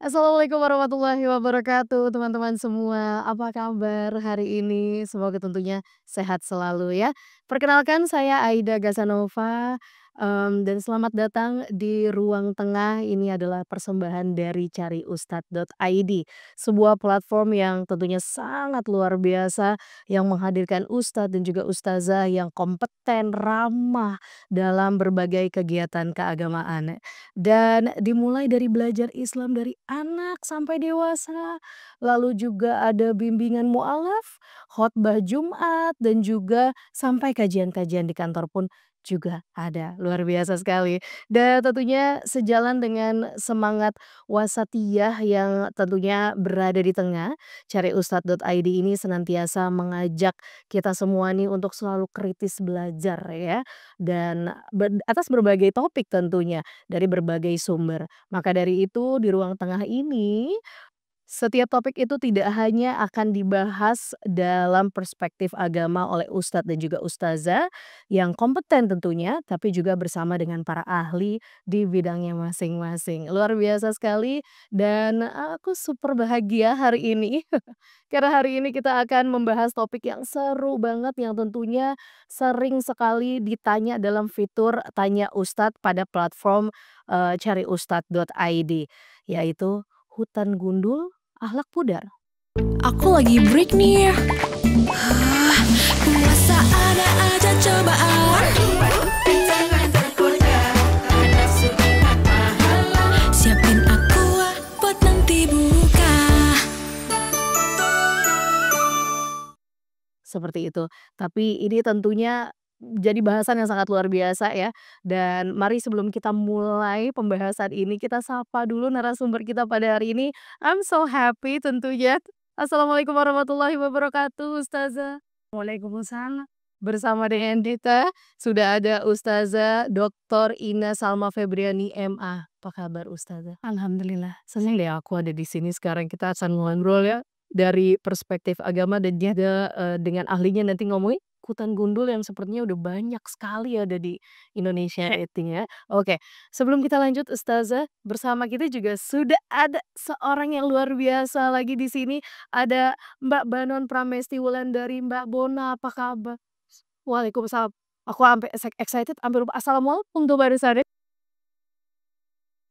Assalamualaikum warahmatullahi wabarakatuh, teman-teman semua. Apa kabar hari ini? Semoga tentunya sehat selalu ya. Perkenalkan saya Aida Gazanova, dan selamat datang di Ruang Tengah. Ini adalah persembahan dari cariustad.id, sebuah platform yang tentunya sangat luar biasa yang menghadirkan ustadz dan juga ustazah yang kompeten, ramah dalam berbagai kegiatan keagamaan. Dan dimulai dari belajar Islam dari anak sampai dewasa, lalu juga ada bimbingan mualaf, khotbah Jumat, dan juga sampai kajian-kajian di kantor pun juga ada. Luar biasa sekali. Dan tentunya sejalan dengan semangat wasatiyah yang tentunya berada di tengah, cariustad.id ini senantiasa mengajak kita semua nih untuk selalu kritis belajar ya, dan atas berbagai topik tentunya dari berbagai sumber. Maka dari itu di ruang tengah ini, setiap topik itu tidak hanya akan dibahas dalam perspektif agama oleh ustadz dan juga ustazah yang kompeten tentunya, tapi juga bersama dengan para ahli di bidangnya masing-masing. Luar biasa sekali dan aku super bahagia hari ini karena hari ini kita akan membahas topik yang seru banget yang tentunya sering sekali ditanya dalam fitur Tanya Ustadz pada platform, cariustad.id, yaitu hutan gundul, akhlak pudar. Aku lagi break nih. Puasa ada aja cobaan. Siapin aqua buat nanti buka. Seperti itu. Tapi ini tentunya jadi bahasan yang sangat luar biasa ya. Dan mari sebelum kita mulai pembahasan ini, kita sapa dulu narasumber kita pada hari ini. I'm so happy tentunya. Assalamualaikum warahmatullahi wabarakatuh, Ustazah. Waalaikumsalam. Bersama dengan kita sudah ada Ustazah Dr. Ina Salma Febriani MA. Apa kabar Ustazah? Alhamdulillah. Senang deh aku ada di sini sekarang, kita akan ngobrol ya dari perspektif agama dan juga, dengan ahlinya nanti ngomongin hutan gundul yang sepertinya udah banyak sekali ada di Indonesia itu ya. Oke, sebelum kita lanjut Ustazah, bersama kita juga sudah ada seorang yang luar biasa lagi di sini, ada Mbak Banon Pramesti Wulandari. Mbak Bona, apa kabar? Waalaikumsalam. Aku sampai excited sampai lupa assalamualaikum tuh barusan.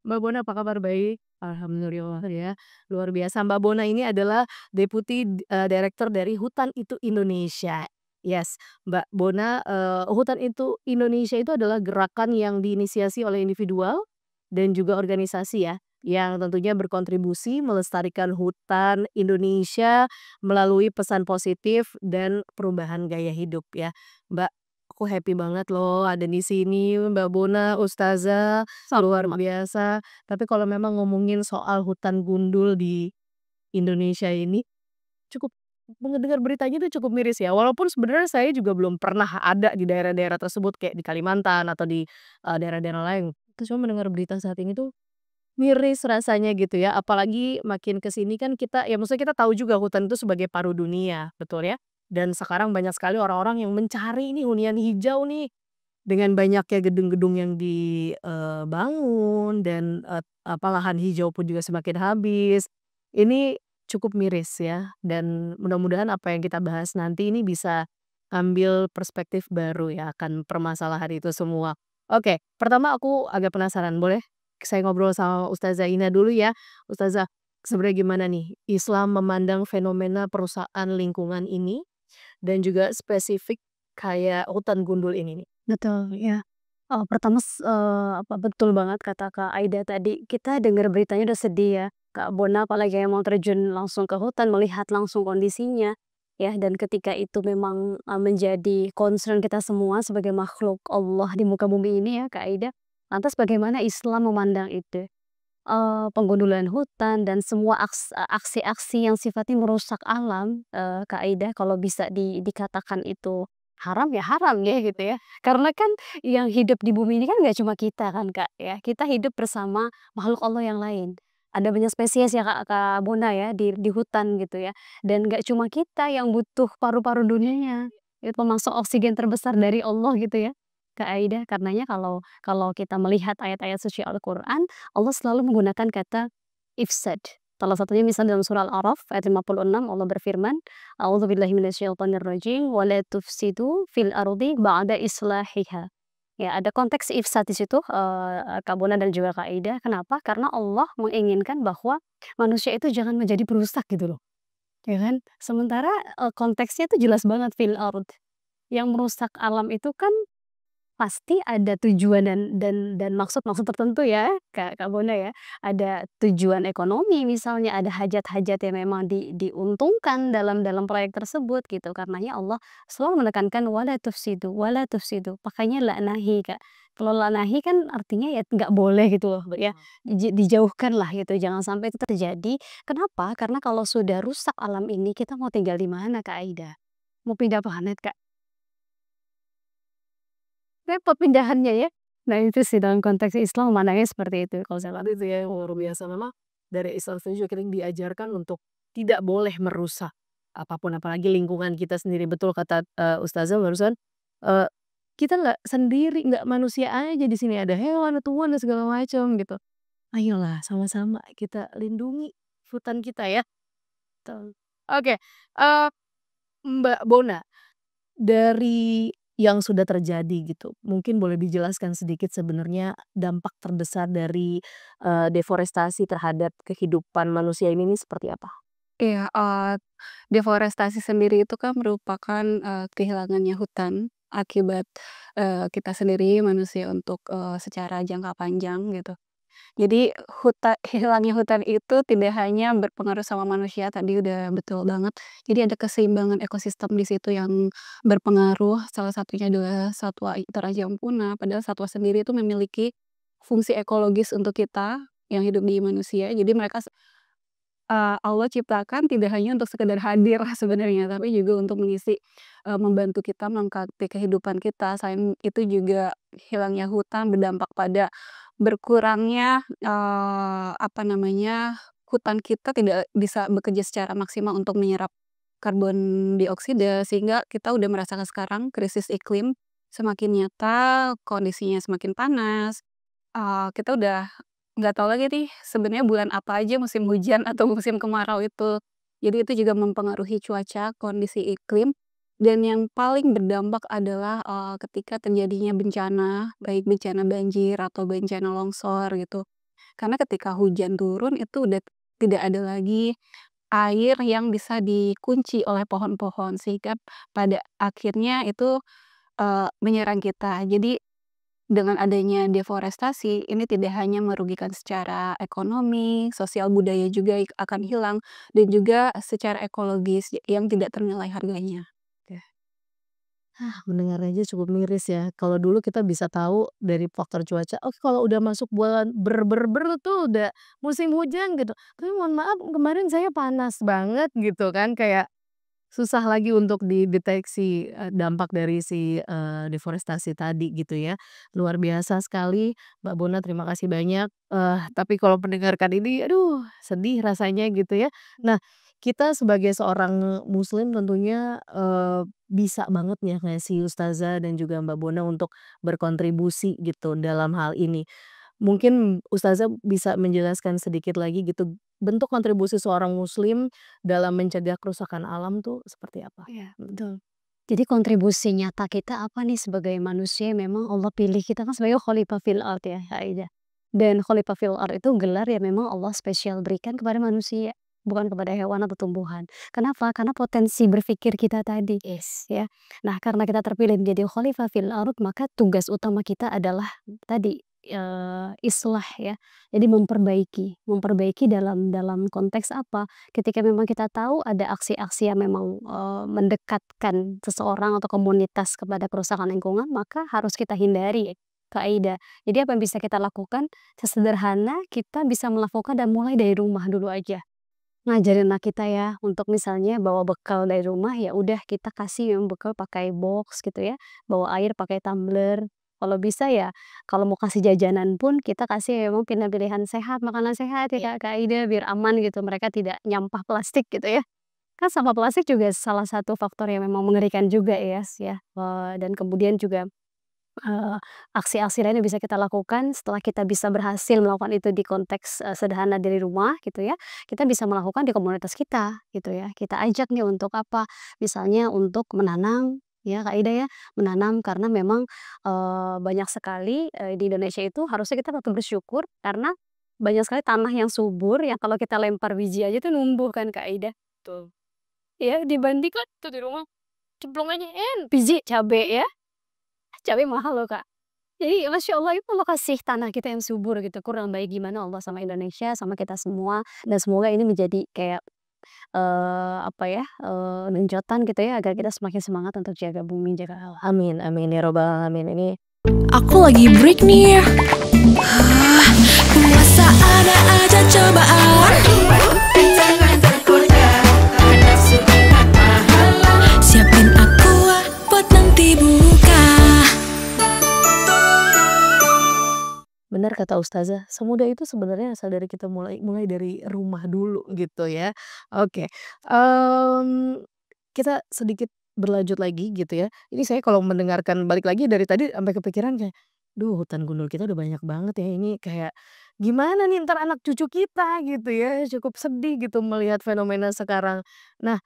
Mbak Bona apa kabar? Baik? Alhamdulillah ya, luar biasa. Mbak Bona ini adalah Deputi, Direktur dari Hutan Itu Indonesia. Yes, Mbak Bona, Hutan Itu Indonesia itu adalah gerakan yang diinisiasi oleh individual dan juga organisasi ya, yang tentunya berkontribusi melestarikan hutan Indonesia melalui pesan positif dan perubahan gaya hidup ya. Mbak, aku happy banget loh ada di sini Mbak Bona, Ustazah. Luar Sama. biasa. Tapi kalau memang ngomongin soal hutan gundul di Indonesia ini, cukup mendengar beritanya itu cukup miris ya. Walaupun sebenarnya saya juga belum pernah ada di daerah-daerah tersebut kayak di Kalimantan atau di, daerah-daerah lain. Itu cuma mendengar berita saat ini tuh miris rasanya gitu ya. Apalagi makin ke sini kan kita ya maksudnya kita tahu juga hutan itu sebagai paru dunia, betul ya? Dan sekarang banyak sekali orang-orang yang mencari nih hunian hijau nih. Dengan banyaknya gedung-gedung yang dibangun dan, apa, lahan hijau pun juga semakin habis. Ini cukup miris ya dan mudah-mudahan apa yang kita bahas nanti ini bisa ambil perspektif baru ya akan permasalahan itu semua. Oke, pertama aku agak penasaran, boleh saya ngobrol sama Ustazah Ina dulu ya? Ustazah, sebenarnya gimana nih Islam memandang fenomena perusahaan lingkungan ini dan juga spesifik kayak hutan gundul ini nih? Betul, ya. Pertama apa, betul banget kata Kak Aida tadi, kita dengar beritanya udah sedih ya, Kak Bona apalagi yang mau terjun langsung ke hutan, melihat langsung kondisinya, ya. Dan ketika itu memang, menjadi concern kita semua sebagai makhluk Allah di muka bumi ini ya, Kak Aida. Lantas bagaimana Islam memandang itu? Penggundulan hutan dan semua aksi-aksi yang sifatnya merusak alam, Kak Aida, kalau bisa dikatakan itu haram, ya haram ya gitu ya. Karena kan yang hidup di bumi ini kan nggak cuma kita kan, Kak, ya. Kita hidup bersama makhluk Allah yang lain. Ada banyak spesies ya, Kak Kak Bona ya, di hutan gitu ya. Dan nggak cuma kita yang butuh paru-paru dunianya, itu pemasok oksigen terbesar dari Allah gitu ya, Kak Aida. Karenanya kalau kalau kita melihat ayat-ayat suci Al-Qur'an, Allah selalu menggunakan kata ifsad. Salah satunya misalnya dalam surah Al-A'raf ayat 56 Allah berfirman, "A'udzubillahi minasyaitonirrajim, wa la tufsidu fil ardi ba'da islahiha." Ya, ada konteks ifsad di situ, Kak Bona dan juga Kak Ida. Kenapa? Karena Allah menginginkan bahwa manusia itu jangan menjadi perusak gitu loh, ya kan? Sementara, konteksnya itu jelas banget fil ard. Yang merusak alam itu kan pasti ada tujuan dan maksud-maksud tertentu ya, Kak Bona ya. Ada tujuan ekonomi misalnya, ada hajat-hajat yang memang diuntungkan dalam proyek tersebut gitu. Karenanya Allah selalu menekankan wala tufsidu, pakainya la nahi, Kak. Kalau la nahi kan artinya ya nggak boleh gitu loh ya, dijauhkan lah gitu, jangan sampai itu terjadi. Kenapa? Karena kalau sudah rusak alam ini, kita mau tinggal di mana, Kak Aida? Mau pindah planet, Kak? Repot pindahannya ya. Nah itu sih dalam konteks Islam memandangnya seperti itu kalau saya lihat. Itu ya yang luar biasa memang dari Islam sendiri juga kita diajarkan untuk tidak boleh merusak apapun apalagi lingkungan kita sendiri. Betul kata, ustazah barusan, eee, kita nggak sendiri, nggak manusia aja di sini, ada hewan, ada tumbuhan, dan segala macam gitu. Ayolah sama-sama kita lindungi hutan kita ya. Betul. Oke, Mbak Bona, dari yang sudah terjadi gitu, mungkin boleh dijelaskan sedikit sebenarnya dampak terbesar dari, deforestasi terhadap kehidupan manusia ini seperti apa? Iya, deforestasi sendiri itu kan merupakan, kehilangannya hutan akibat, kita sendiri manusia untuk, secara jangka panjang gitu. Jadi hilangnya hutan itu tidak hanya berpengaruh sama manusia, tadi udah betul banget. Jadi ada keseimbangan ekosistem di situ yang berpengaruh, salah satunya adalah satwa terancam punah, padahal satwa sendiri itu memiliki fungsi ekologis untuk kita yang hidup di manusia. Jadi mereka Allah ciptakan tidak hanya untuk sekedar hadir sebenarnya, tapi juga untuk mengisi, membantu kita melengkapi kehidupan kita. Selain itu juga hilangnya hutan berdampak pada berkurangnya, apa namanya, hutan kita tidak bisa bekerja secara maksimal untuk menyerap karbon dioksida, sehingga kita udah merasakan sekarang krisis iklim semakin nyata, kondisinya semakin panas. Kita udah nggak tahu lagi nih sebenarnya bulan apa aja musim hujan atau musim kemarau itu. Jadi itu juga mempengaruhi cuaca, kondisi iklim, dan yang paling berdampak adalah, ketika terjadinya bencana, baik bencana banjir atau bencana longsor gitu. Karena ketika hujan turun itu udah tidak ada lagi air yang bisa dikunci oleh pohon-pohon, sehingga pada akhirnya itu, menyerang kita. Jadi dengan adanya deforestasi, ini tidak hanya merugikan secara ekonomi, sosial budaya juga akan hilang, dan juga secara ekologis yang tidak ternilai harganya. Oke. Mendengar aja cukup miris ya. Kalau dulu kita bisa tahu dari faktor cuaca, oke kalau udah masuk bulan tuh udah musim hujan gitu. Tapi mohon maaf kemarin saya panas banget gitu kan, kayak susah lagi untuk dideteksi, dampak dari si, deforestasi tadi gitu ya. Luar biasa sekali Mbak Bona, terima kasih banyak, tapi kalau mendengarkan ini aduh sedih rasanya gitu ya. Nah, kita sebagai seorang muslim tentunya, bisa banget ya ngasih ustazah dan juga Mbak Bona untuk berkontribusi gitu dalam hal ini. Mungkin ustazah bisa menjelaskan sedikit lagi gitu, bentuk kontribusi seorang muslim dalam mencegah kerusakan alam tuh seperti apa? Iya, betul. Jadi kontribusi nyata kita apa nih sebagai manusia yang memang Allah pilih kita kan sebagai khalifah fil ard ya, Kak Aida. Dan khalifah fil ard itu gelar yang memang Allah spesial berikan kepada manusia, bukan kepada hewan atau tumbuhan. Kenapa? Karena potensi berpikir kita tadi, Yes. ya. Nah, karena kita terpilih menjadi khalifah fil ard, maka tugas utama kita adalah tadi, islah ya. Jadi memperbaiki, memperbaiki dalam dalam konteks apa? Ketika memang kita tahu ada aksi-aksi yang memang, mendekatkan seseorang atau komunitas kepada kerusakan lingkungan, maka harus kita hindari, Kak Aida. Jadi apa yang bisa kita lakukan? Sesederhana kita bisa melakukan dan mulai dari rumah dulu aja. Ngajarin anak kita ya untuk misalnya bawa bekal dari rumah, ya udah kita kasih yang bekal pakai box gitu ya, bawa air pakai tumbler. Kalau bisa ya, kalau mau kasih jajanan pun kita kasih memang pilihan-pilihan sehat, makanan sehat ya Iya. Kak Aida, biar aman gitu, mereka tidak nyampah plastik gitu ya. Kan sampah plastik juga salah satu faktor yang memang mengerikan juga ya, dan kemudian juga aksi-aksi lain yang bisa kita lakukan setelah kita bisa berhasil melakukan itu di konteks, sederhana dari rumah gitu ya, kita bisa melakukan di komunitas kita gitu ya. Kita ajak nih untuk apa, misalnya untuk menanam ya Kak Ida ya, menanam karena memang, banyak sekali, di Indonesia itu harusnya kita patut bersyukur karena banyak sekali tanah yang subur yang kalau kita lempar biji aja tuh numbuh kan Kak Ida. Betul. Ya dibandingkan tuh di rumah cemplung aja biji cabe ya, cabe mahal loh Kak. Jadi Masya Allah itu Allah kasih tanah kita yang subur gitu, kurang baik gimana Allah sama Indonesia, sama kita semua, dan semoga ini menjadi kayak, apa ya, genjotan gitu ya, agar kita semakin semangat untuk jaga bumi, jaga alam. Amin amin ya robbal alamin. Ini Aku lagi break nih. Puasa ada aja cobaan. Siapin aqua buat nanti buka. benar kata ustazah, semudah itu sebenarnya asal dari kita mulai mulai dari rumah dulu gitu ya. Oke, kita sedikit berlanjut lagi gitu ya. Ini saya kalau mendengarkan balik lagi dari tadi sampai kepikiran kayak, "Duh hutan gundul kita udah banyak banget ya, ini kayak gimana nih entar anak cucu kita?" Gitu ya. Cukup sedih gitu melihat fenomena sekarang. Nah,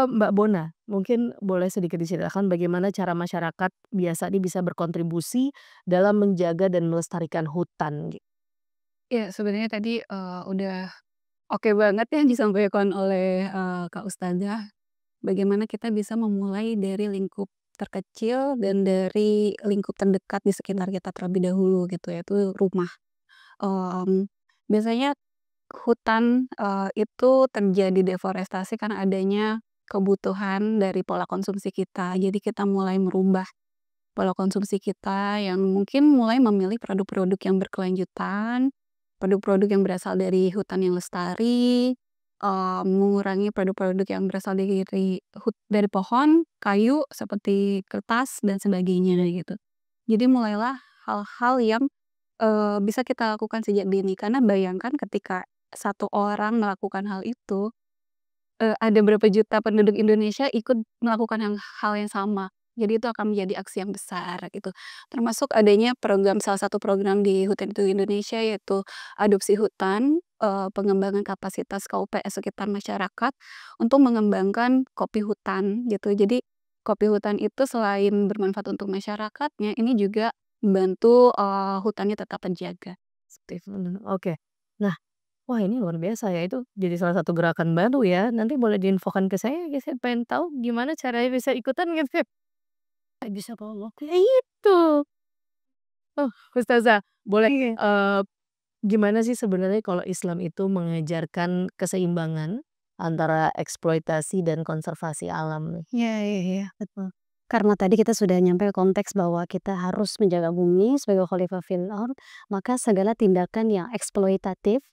Mbak Bona, mungkin boleh sedikit diceritakan bagaimana cara masyarakat biasa nih bisa berkontribusi dalam menjaga dan melestarikan hutan gitu. Ya sebenarnya tadi, udah oke banget yang disampaikan oleh, Kak Ustazah, bagaimana kita bisa memulai dari lingkup terkecil dan dari lingkup terdekat di sekitar kita terlebih dahulu gitu, yaitu rumah. Mmm, Biasanya hutan, itu terjadi deforestasi karena adanya kebutuhan dari pola konsumsi kita. Jadi kita mulai merubah pola konsumsi kita yang mungkin mulai memilih produk-produk yang berkelanjutan, produk-produk yang berasal dari hutan yang lestari, mengurangi produk-produk yang berasal dari pohon, kayu seperti kertas dan sebagainya gitu. Jadi mulailah hal-hal yang, bisa kita lakukan sejak dini karena bayangkan ketika satu orang melakukan hal itu, ada berapa juta penduduk Indonesia ikut melakukan hal yang sama. Jadi itu akan menjadi aksi yang besar gitu. Termasuk adanya salah satu program di Hutan Lindung Indonesia yaitu adopsi hutan, pengembangan kapasitas KUPS sekitar masyarakat untuk mengembangkan kopi hutan gitu. Jadi kopi hutan itu selain bermanfaat untuk masyarakatnya, ini juga membantu, hutannya tetap terjaga. Aktif, oke. Nah, wah ini luar biasa ya, itu jadi salah satu gerakan baru ya, nanti boleh diinfokan ke saya pengen tahu gimana caranya bisa ikutan gitu. Nggak bisa kalau lokal. Ya itu. Oh, Ustazah, boleh, Iya. gimana sih sebenarnya kalau Islam itu mengajarkan keseimbangan antara eksploitasi dan konservasi alam nih? Iya iya iya, betul. Karena tadi kita sudah nyampe konteks bahwa kita harus menjaga bumi sebagai khalifah fil ard, maka segala tindakan yang eksploitatif,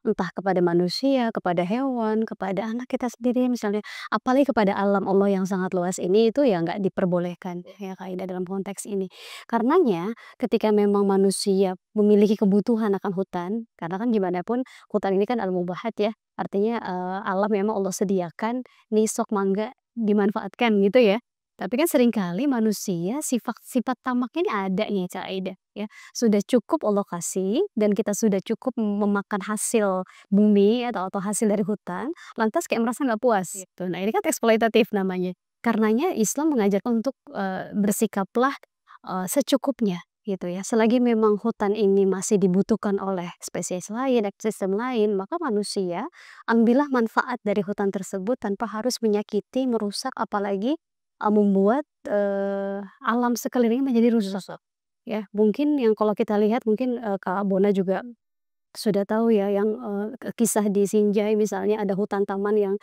entah kepada manusia, kepada hewan, kepada anak kita sendiri misalnya, apalagi kepada alam Allah yang sangat luas ini, itu ya nggak diperbolehkan ya Kak dalam konteks ini. Karenanya ketika memang manusia memiliki kebutuhan akan hutan, karena kan gimana pun hutan ini kan al-mubahat ya, artinya, alam memang Allah sediakan, nih sok mangga dimanfaatkan gitu ya. Tapi kan seringkali manusia sifat-sifat tamaknya ini ada nih Kak Aida ya. Sudah cukup Allah kasih dan kita sudah cukup memakan hasil bumi atau hasil dari hutan, lantas kayak merasa nggak puas gitu. Nah ini kan eksploitatif namanya. Karenanya Islam mengajarkan untuk, bersikaplah, secukupnya gitu ya. Selagi memang hutan ini masih dibutuhkan oleh spesies lain, ekosistem lain, maka manusia ambillah manfaat dari hutan tersebut tanpa harus menyakiti, merusak, apalagi, membuat, alam sekelilingnya menjadi rusak. Ya, mungkin yang kalau kita lihat mungkin, Kak Bona juga sudah tahu ya yang, kisah di Sinjai misalnya ada hutan taman yang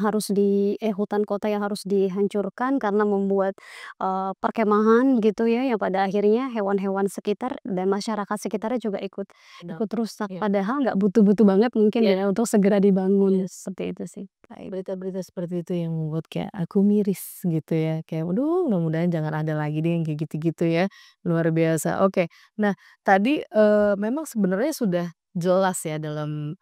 harus hutan kota yang harus dihancurkan karena membuat, perkemahan gitu ya, yang pada akhirnya hewan-hewan sekitar dan masyarakat sekitarnya juga ikut Benar, ikut rusak. iya. Padahal nggak butuh-butuh banget mungkin Iya. ya untuk segera dibangun, Yes. seperti itu sih. Baik. Berita-berita seperti itu yang membuat kayak aku miris gitu ya, kayak aduh mudah-mudahan jangan ada lagi deh yang kayak gitu-gitu ya, luar biasa. Oke, nah tadi, memang sebenarnya sudah jelas ya dalam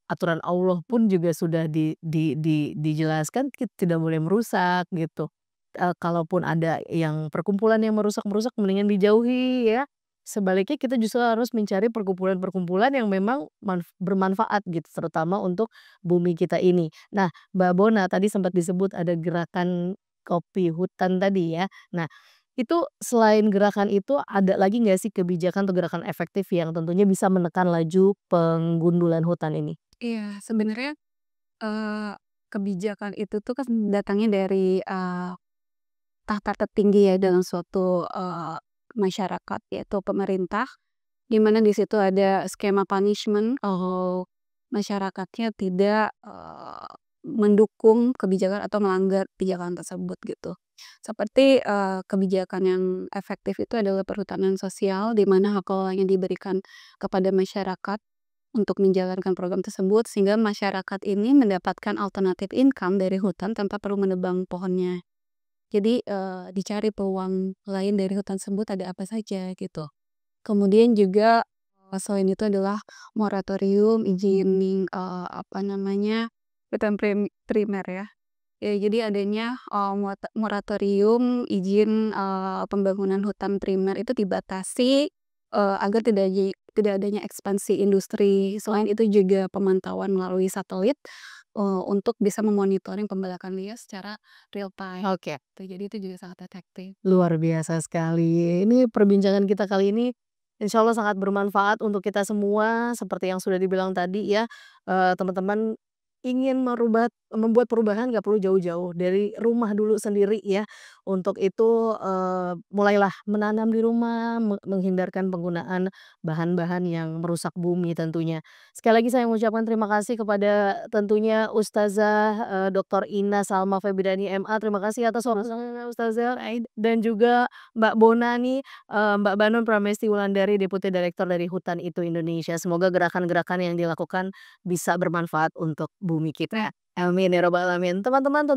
aturan Allah pun juga sudah dijelaskan tidak boleh merusak gitu. kalaupun ada yang perkumpulan yang merusak-merusak mendingan dijauhi ya. Sebaliknya kita justru harus mencari perkumpulan-perkumpulan yang memang bermanfaat gitu, terutama untuk bumi kita ini. Nah, Mbak Bona tadi sempat disebut ada gerakan kopi hutan tadi ya. Nah, itu selain gerakan itu ada lagi nggak sih kebijakan atau gerakan efektif yang tentunya bisa menekan laju penggundulan hutan ini? Iya, sebenarnya, eee, kebijakan itu tuh kan datangnya dari, tahta tertinggi ya dalam suatu, masyarakat, yaitu pemerintah, di mana di situ ada skema punishment kalau masyarakatnya tidak, mendukung kebijakan atau melanggar kebijakan tersebut gitu. Seperti, kebijakan yang efektif itu adalah perhutanan sosial, di mana hak kelolanya diberikan kepada masyarakat untuk menjalankan program tersebut, sehingga masyarakat ini mendapatkan alternatif income dari hutan tanpa perlu menebang pohonnya. Jadi, dicari peluang lain dari hutan tersebut ada apa saja gitu. Kemudian juga, selain itu adalah moratorium izin, apa namanya, hutan primer ya. Ya jadi adanya, moratorium izin, pembangunan hutan primer itu dibatasi, agar tidak adanya ekspansi industri. Selain itu juga pemantauan melalui satelit, untuk bisa memonitoring pembalakan liar secara real time Oke. gitu. Jadi itu juga sangat efektif. Luar biasa sekali. Ini perbincangan kita kali ini insya Allah sangat bermanfaat untuk kita semua seperti yang sudah dibilang tadi ya, teman-teman ingin membuat perubahan nggak perlu jauh-jauh, dari rumah dulu sendiri ya. Untuk itu, mulailah menanam di rumah, menghindarkan penggunaan bahan-bahan yang merusak bumi tentunya. Sekali lagi saya mengucapkan terima kasih kepada tentunya Ustazah, Dr. Ina Salma Febriani MA, terima kasih atas waktunya Ustazah, dan juga Mbak Bona nih, Mbak Banon Pramesti Wulandari, Deputi Direktur dari Hutan Itu Indonesia. Semoga gerakan-gerakan yang dilakukan bisa bermanfaat untuk bumi kita. Amin ya robbal alamin. Teman-teman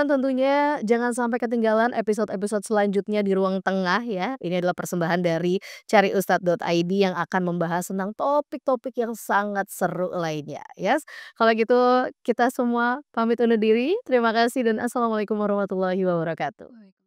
tentunya jangan sampai ketinggalan episode-episode selanjutnya di Ruang Tengah ya. Ini adalah persembahan dari cariustad.id yang akan membahas tentang topik-topik yang sangat seru lainnya, yes. Kalau gitu kita semua pamit undur diri. Terima kasih dan assalamualaikum warahmatullahi wabarakatuh.